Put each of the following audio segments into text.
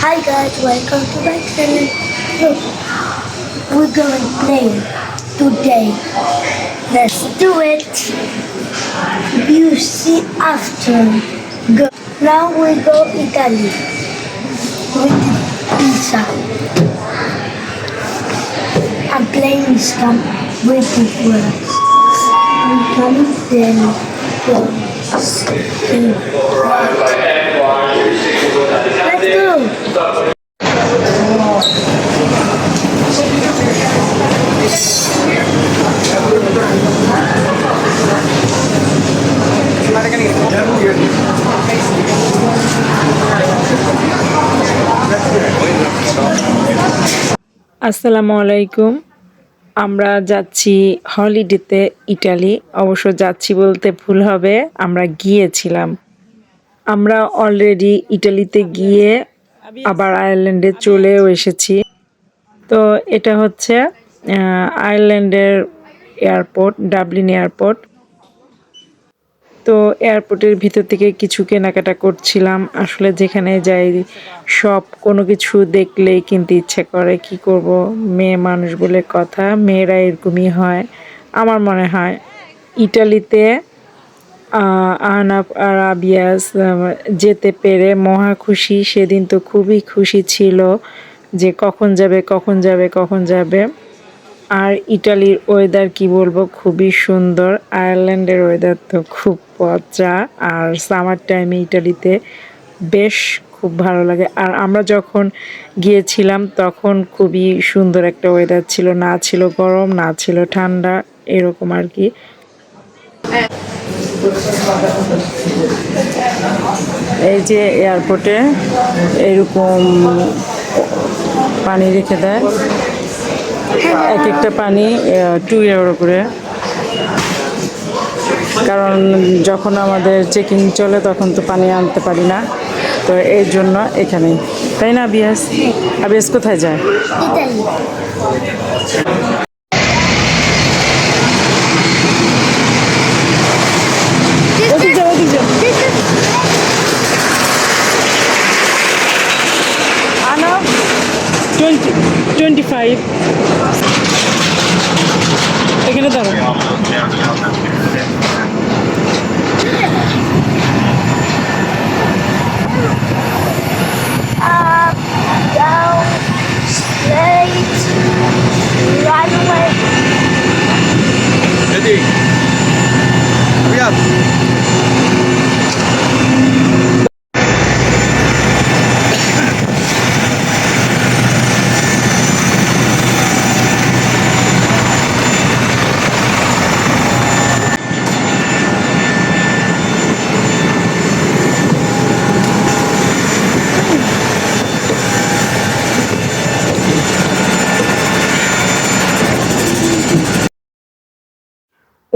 Hi guys, welcome to my channel. Look, we're going play today. Let's do it. You see after. Go. Now we go Italy with pizza. I'm playing some with the words. I'm coming then go. Let's go. আসসালামু আলাইকুম। আমরা যাচ্ছি হলিডেতে Italy. অবশ্য যাচ্ছি বলতে ভুল হবে, আমরা গিয়েছিলাম। আমরা অলরেডি ইটালিতে গিয়ে আবার আয়ারল্যান্ডে চলেও এসেছি। তো এটা হচ্ছে আয়ারল্যান্ডের এয়ারপোর্ট, ডাবলিন এয়ারপোর্ট। তো এয়ারপোর্টের ভিতর থেকে কিছু কেনাকাটা করছিলাম। আসলে যেখানে যাই সব কোনো কিছু দেখলেই কিনতে ইচ্ছে করে, কি করব, মেয়ে মানুষ বলে কথা, মেয়েরা এরকমই হয় আমার মনে হয়। ইটালিতে আহনাফ আর আবিয়াস যেতে পেরে মহা খুশি। সেদিন তো খুবই খুশি ছিল যে কখন যাবে কখন যাবে কখন যাবে। আর ইটালির ওয়েদার কি বলবো, খুবই সুন্দর। আয়ারল্যান্ডের ওয়েদার তো খুব পচা, আর সামার টাইমে ইটালিতে বেশ খুব ভালো লাগে। আর আমরা যখন গিয়েছিলাম তখন খুবই সুন্দর একটা ওয়েদার ছিল, না ছিল গরম না ছিল ঠান্ডা, এরকম আর কি। এই যে এয়ারপোর্টে এরকম পানি রেখে দেয়, এক একটা পানি 2 ইউরো করে। কারণ যখন আমাদের চেকিং চলে তখন তো পানি আনতে পারি না, তো এই জন্য এখানে, তাই না আবিয়াস? আবিয়াস কোথায় যায়? আনা 25 এখানে দাঁড়াও। Up, down, straight, right away. Ready? Hurry up.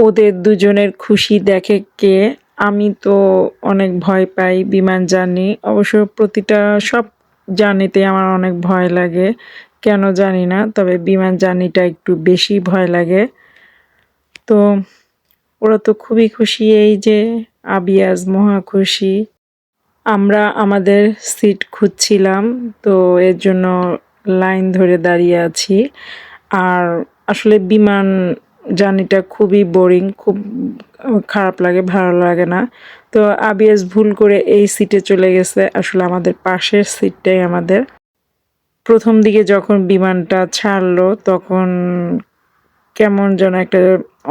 ওদের দুজনের খুশি দেখে কে, আমি তো অনেক ভয় পাই বিমান জার্নি। অবশ্য প্রতিটা সব জার্নিতে আমার অনেক ভয় লাগে, কেন জানি না, তবে বিমান জার্নিটা একটু বেশি ভয় লাগে। তো ওরা তো খুবই খুশি, এই যে আবিয়াজ মহা খুশি। আমরা আমাদের সিট খুঁজছিলাম, তো এর জন্য লাইন ধরে দাঁড়িয়ে আছি। আর আসলে বিমান জার্নিটা খুবই বোরিং, খুব খারাপ লাগে, ভালো লাগে না। তো আবিয়াস ভুল করে এই সিটে চলে গেছে, আসলে আমাদের পাশের সিটটাই আমাদের। প্রথম দিকে যখন বিমানটা ছাড়লো তখন কেমন যেন একটা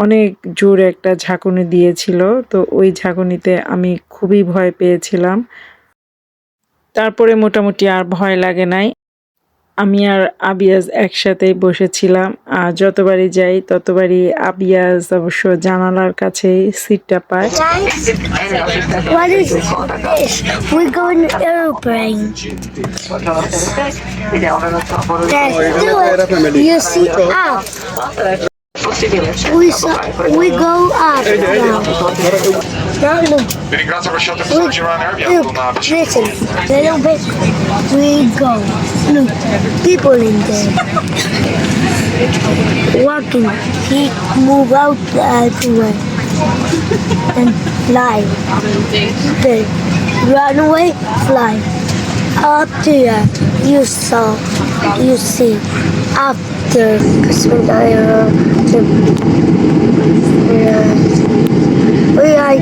অনেক জোরে একটা ঝাঁকুনি দিয়েছিল, তো ওই ঝাঁকুনিতে আমি খুবই ভয় পেয়েছিলাম। তারপরে মোটামুটি আর ভয় লাগে নাই। আমি আর আবিয়াজ একসাথেই বসেছিলাম, আর যতবারই যাই ততবারই আবিয়াজ অবশ্য জানালার কাছেই সিটটা পায়। What is this? We're going airplane. Let's do it. You see up. We go up now. Now look. Vi ringrazio per scegliere questo Ryanair, vi Look, listen. Little bit. We go. Look, people in there. Walking. He move out the way. And fly. Then run away, fly. Up to you. you see after Christmas we are